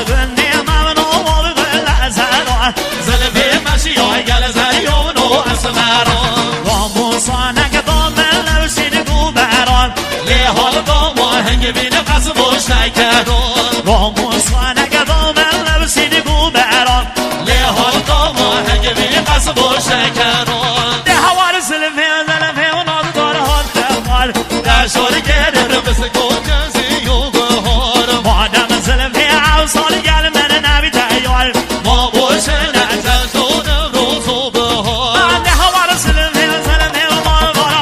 بني ممنو وبغل زهرا زلفي مشي قال زيون اسمرا وموصانك ضمن لبسين قبران لهال ضما هنگ بين قصب وشكران وموصانك ضمن لبسين قبران لهال ضما هنگ بين قصب وشكران ده هوار زلفي ونظر هالتقال ده شور گرر بس گوجزی و بهار مادم زلفی عوصال گل من نبی تیار ما باشه نتزون روز و بهار ده هوار زلفی ونظر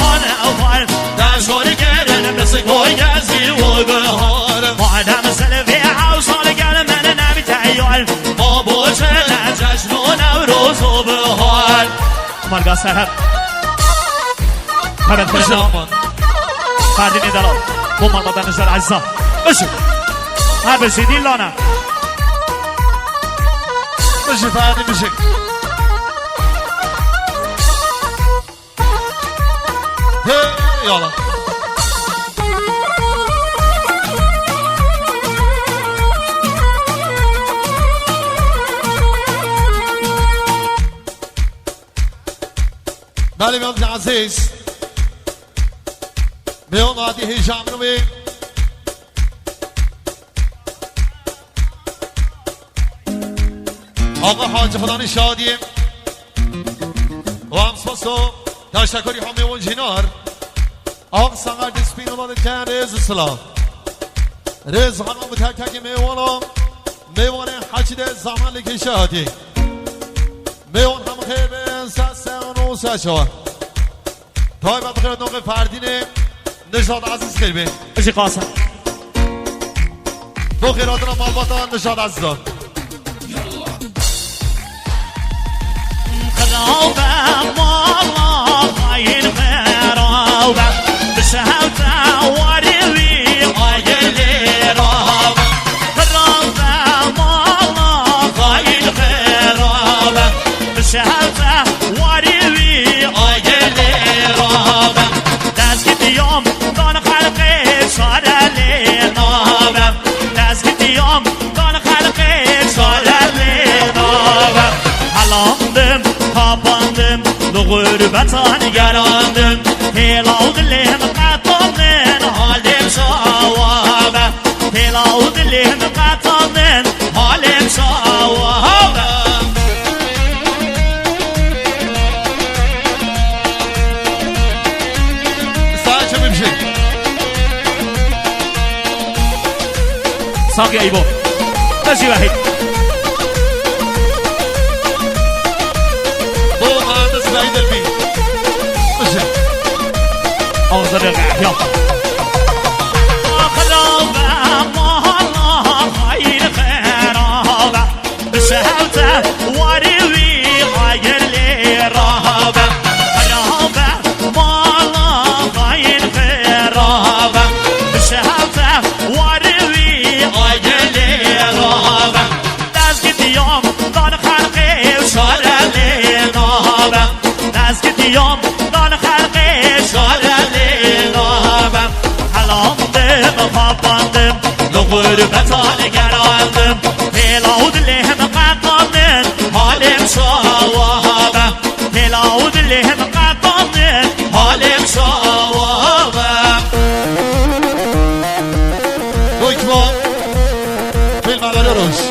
هالتقال ده شور گرر بس گوجزی و بهار مادم زلفی عوصال گل من نبی تیار ما باشه نتزون روز و بهار مرگا سرحب حبت بشنامان فردی ندارم بومان مادن نشار عزیزا بشو هر بشیدی لانه بشی فردی بشی یالا بله میام عزیز میام عادی هیجان رو بی آقا حاج خدا نشادیم و هم سپاسو تشکری هم میون جینار آقا سنگر دسپین اومده کن رز سلام رز خانم تک میوانم میوانه حجد زمان لکی شهادی میوان هم خیر به سسن و سشوار تای بعد خیر نوق فردینه نشاد عزیز خیر بین بشی قاسم دو خیرات را مالباتان نشاد عزیزان خرابه مالا خاین خرابه بشهوت واریوی آیلی رابه خرابه مالا خاین خرابه بشهوت واریوی آیلی رابه دست دیام دان خلقی شارلی نابه دست دیام دان خلقی شارلی نابه حلاندم kapandım bu gurbatan yarandım Hilav dilim katandın halim şavabe Hilav dilim katandın halim şavabe Sadece bir şey Sağ ya İbo Nasıl vahid سعيد البي مشي أوصل الرعب يلا خرابة مهلا خير خرابة بشهوته واريوي غير لي رهابة خرابة مهلا خير خرابة بشهوته واريوي غير لي رهابة دزقت يوم دان خلقي وشارع لي نهابة دزقت يوم دان خلقي شارع لي نهابة حلامدم وخابندم لغربتان گراندم هلاود لهم قطاندن حالم شوابه هلاود لهم قطاندن حالم شوابه Dojkva filmade rush.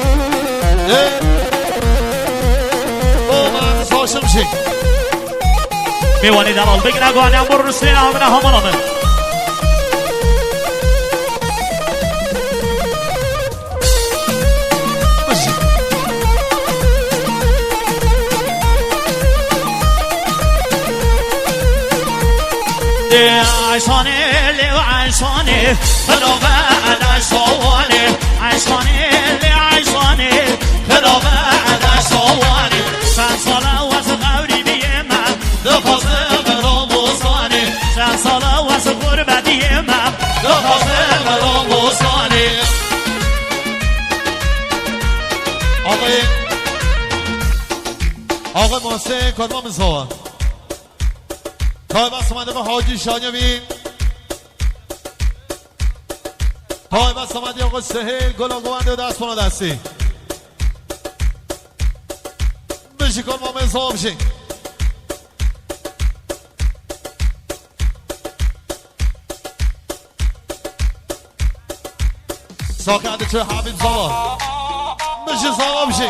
من ساشم شک میوانی دلال بگیره گوانیم برو رسلین آمنه همان آمن عشاني لي وعشاني خلوبة على شواني عشاني لي عشاني خلوبة على شواني شان صلاة وصغوري بيما دخوزي براموزاني شان صلاة وصغور بديما دخوزي براموزاني آقای محسن کدوم میزوا تا بس اومده به حاجی شانیوی های بس آمدی آقا سهیل گلا گونده و دست پانا دستی بشی کن ما مزا بشی ساکنده چه حبیب زوا بشی زوا بشی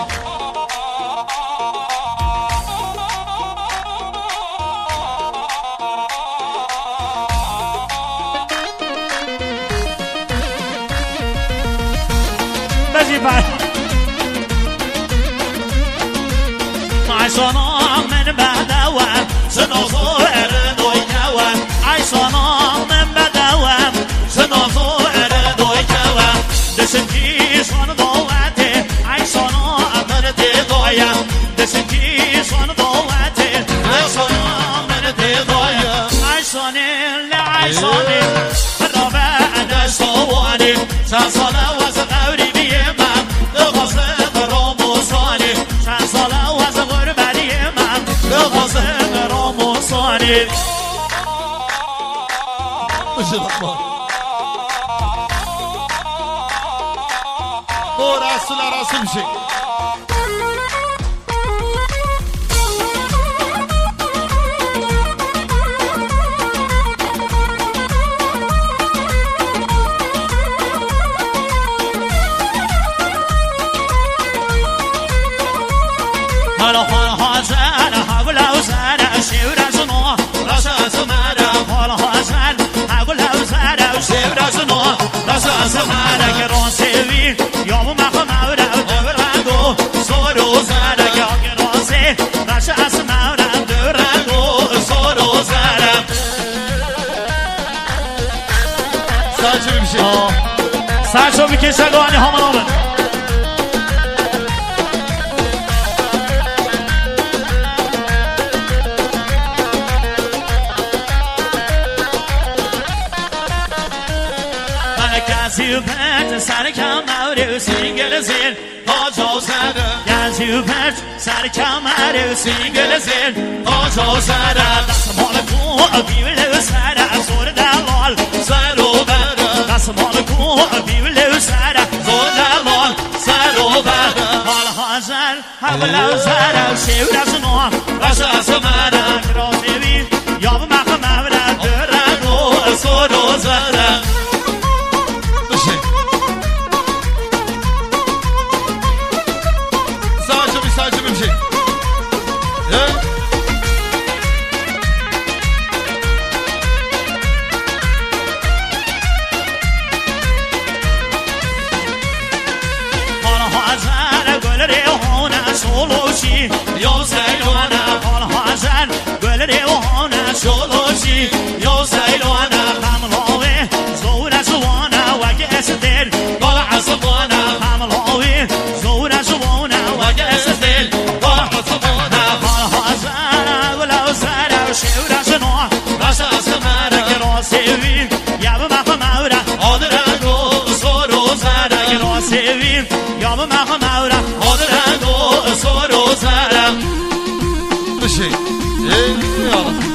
عيشانا من بدوام سنوزو اردوي كوام عيشانا من بدوام سنوزو اردوي كوام دسم كيشان دواتي عيشانا من ديضايم دسم كيشان دواتي عيشانا من ديضايم عيشاني لعيشاني الرابع انا شواني شاسانا وزغوري بيمام لغزم راموساني شاسانا وزغوري بيمام لغزم راموساني بشي الرحمن مو رسول رسول بشي هلا هلا زانا هقول زانا شيورا زنو راسا زمانا هلا هلا زانا هقول زانا شيورا زنو راسا زمانا كرون سيفي يوم ما خماورا دورانو صورو زانا كرون سي راسا زمانا دورانو صورو زانا ساعة بشي ساعة بكيشا قواني هم Gazubert, sarkam avru singelsin Hojo sara Gazubert, sarkam avru singelsin Hojo sara Dasmalı ku bivle sara Zor dalal saro bara Dasmalı ku bivle sara Zor dalal saro bara Hal hazar havla sara Şevrazno Rasa samara Krosevi Yav makam avra Dörano Soro zara ساعة بمشي حال حزن گل ریحانه شلوشی یا سیلانه حال حزن گل ریحانه شلوشی یا سیلانه حملاوی زور زوانه وگه اسدل بالا عصبانه حملاوی زور زوانه وگه اسدل بالا عصبانه حال حزن گل سر شور زنو راس اسمره که راسوی یاب مخموره آدرگو سورو زره که راسوی یاب مخموره آدرگو سورو زره بشي يلا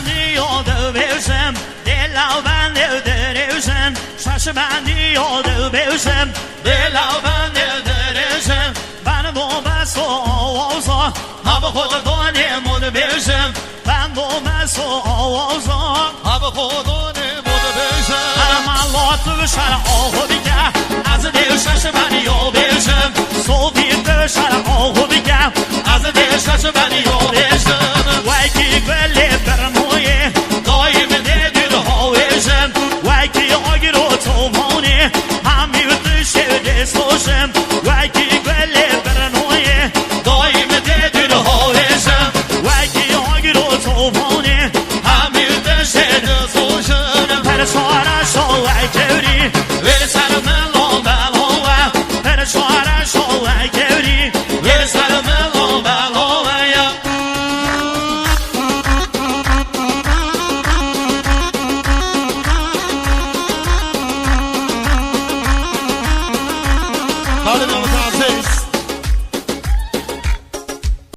یاد بشم دلم بند درشم ششمن یاد بشم دلم بند درشم من با بس و آوازا هم خود دانمون بشم من با بس و آوازا هم خودان مود بشم من لا تو شر آهو بگه از دل ششمن یا بشم